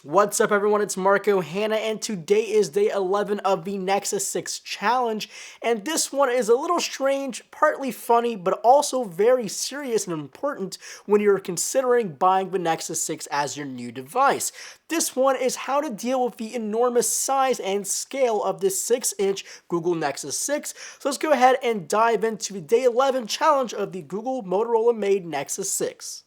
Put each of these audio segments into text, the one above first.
What's up everyone, it's Marco Hanna, and today is day 11 of the Nexus 6 challenge, and this one is a little strange, partly funny, but also very serious and important when you're considering buying the Nexus 6 as your new device. This one is how to deal with the enormous size and scale of this 6-inch Google Nexus 6, so let's go ahead and dive into the day 11 challenge of the Google Motorola made Nexus 6.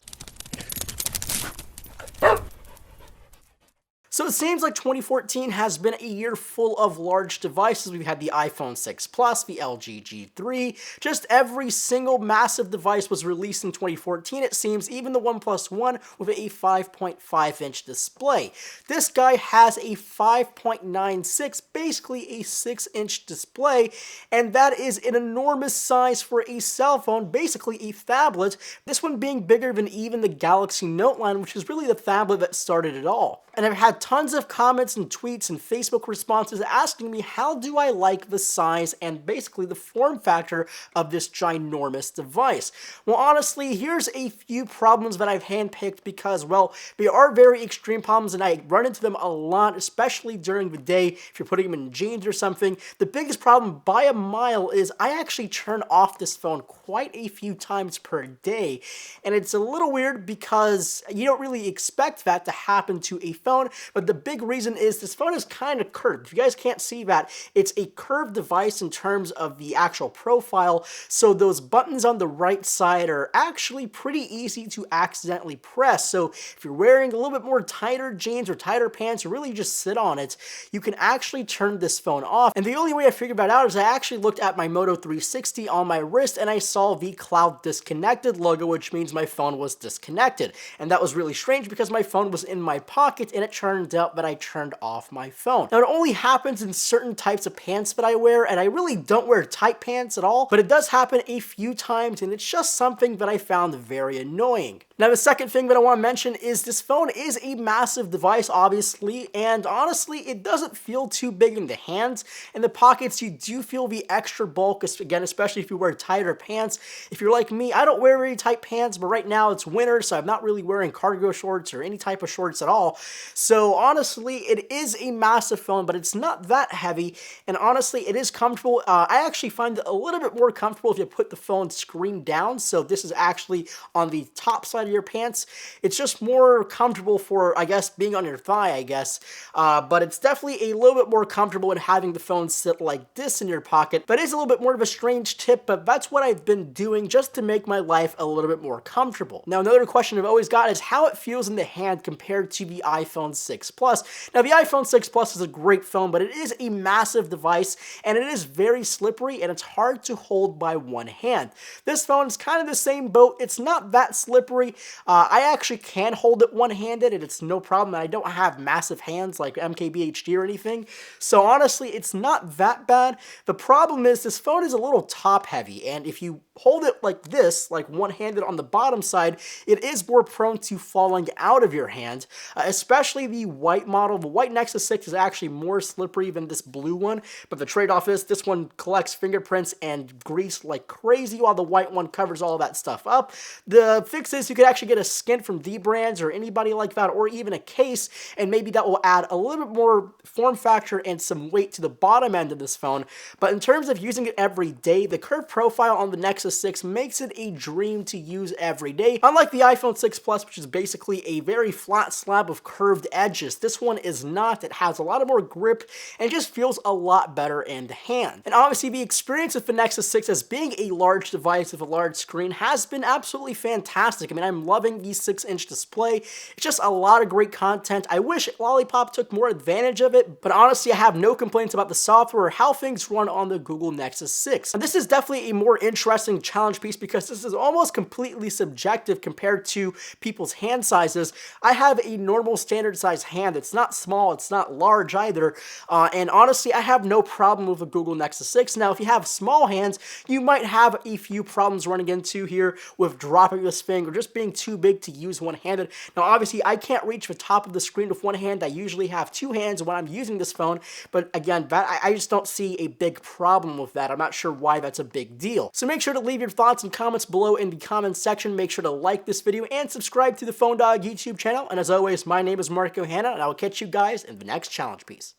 So it seems like 2014 has been a year full of large devices. We've had the iPhone 6 Plus, the LG G3, just every single massive device was released in 2014, it seems, even the OnePlus One with a 5.5-inch display. This guy has a 5.96, basically a 6-inch display, and that is an enormous size for a cell phone, basically a phablet, this one being bigger than even the Galaxy Note line, which is really the phablet that started it all. And I've had tons of comments and tweets and Facebook responses asking me how do I like the size and basically the form factor of this ginormous device. Well, honestly, here's a few problems that I've handpicked because, well, they are very extreme problems and I run into them a lot, especially during the day if you're putting them in jeans or something. The biggest problem by a mile is I actually turn off this phone quite a few times per day, and it's a little weird because you don't really expect that to happen to a phone, but the big reason is this phone is kind of curved. If you guys can't see that, it's a curved device in terms of the actual profile, so those buttons on the right side are actually pretty easy to accidentally press. So if you're wearing a little bit more tighter jeans or tighter pants or really just sit on it, you can actually turn this phone off. And the only way I figured that out is I actually looked at my Moto 360 on my wrist and I saw the cloud disconnected logo, which means my phone was disconnected. And that was really strange because my phone was in my pocket and it turned out that I turned off my phone. Now, it only happens in certain types of pants that I wear, and I really don't wear tight pants at all, but it does happen a few times, and it's just something that I found very annoying. Now, the second thing that I want to mention is this phone is a massive device, obviously, and honestly, it doesn't feel too big in the hands. In the pockets, you do feel the extra bulk, again, especially if you wear tighter pants. If you're like me, I don't wear very tight pants, but right now it's winter, so I'm not really wearing cargo shorts or any type of shorts at all. So honestly, it is a massive phone, but it's not that heavy, and honestly, it is comfortable. I actually find it a little bit more comfortable if you put the phone screen down, so this is actually on the top side of your pants. It's just more comfortable for, I guess, being on your thigh, I guess, but it's definitely a little bit more comfortable in having the phone sit like this in your pocket. That is a little bit more of a strange tip, but that's what I've been doing just to make my life a little bit more comfortable. Now, another question I've always got is how it feels in the hand compared to the iPhone 6 Plus. Now, the iPhone 6 Plus is a great phone, but it is a massive device, and it is very slippery, and it's hard to hold by one hand. This phone is kind of the same boat. It's not that slippery. I actually can hold it one-handed, and it's no problem. I don't have massive hands like MKBHD or anything, so honestly, it's not that bad. The problem is this phone is a little top-heavy, and if you hold it like this, like one-handed on the bottom side, it is more prone to falling out of your hand, especially the white model. The white Nexus 6 is actually more slippery than this blue one, but the trade-off is this one collects fingerprints and grease like crazy while the white one covers all that stuff up. The fix is you could actually get a skin from Dbrands or anybody like that, or even a case, and maybe that will add a little bit more form factor and some weight to the bottom end of this phone. But in terms of using it every day, the curved profile on the Nexus 6 makes it a dream to use every day. Unlike the iPhone 6 Plus, which is basically a very flat slab of curved edges, this one is not. It has a lot of more grip and just feels a lot better in the hand. And obviously, the experience with the Nexus 6 as being a large device with a large screen has been absolutely fantastic. I mean, I'm loving the 6-inch display. It's just a lot of great content. I wish Lollipop took more advantage of it, but honestly, I have no complaints about the software or how things run on the Google Nexus 6. And this is definitely a more interesting challenge piece because this is almost completely subjective compared to people's hand sizes. I have a normal standard size hand. It's not small, it's not large either, and honestly, I have no problem with the Google Nexus 6. Now, if you have small hands, you might have a few problems running into here with dropping this thing or just being too big to use one-handed. Now, obviously, I can't reach the top of the screen with one hand. I usually have two hands when I'm using this phone, but again, I just don't see a big problem with that. I'm not sure why that's a big deal. So make sure to leave your thoughts and comments below in the comments section. Make sure to like this video and subscribe to the Phone Dog YouTube channel. And as always, my name is Marco Hanna. Hannah, and I will catch you guys in the next challenge piece.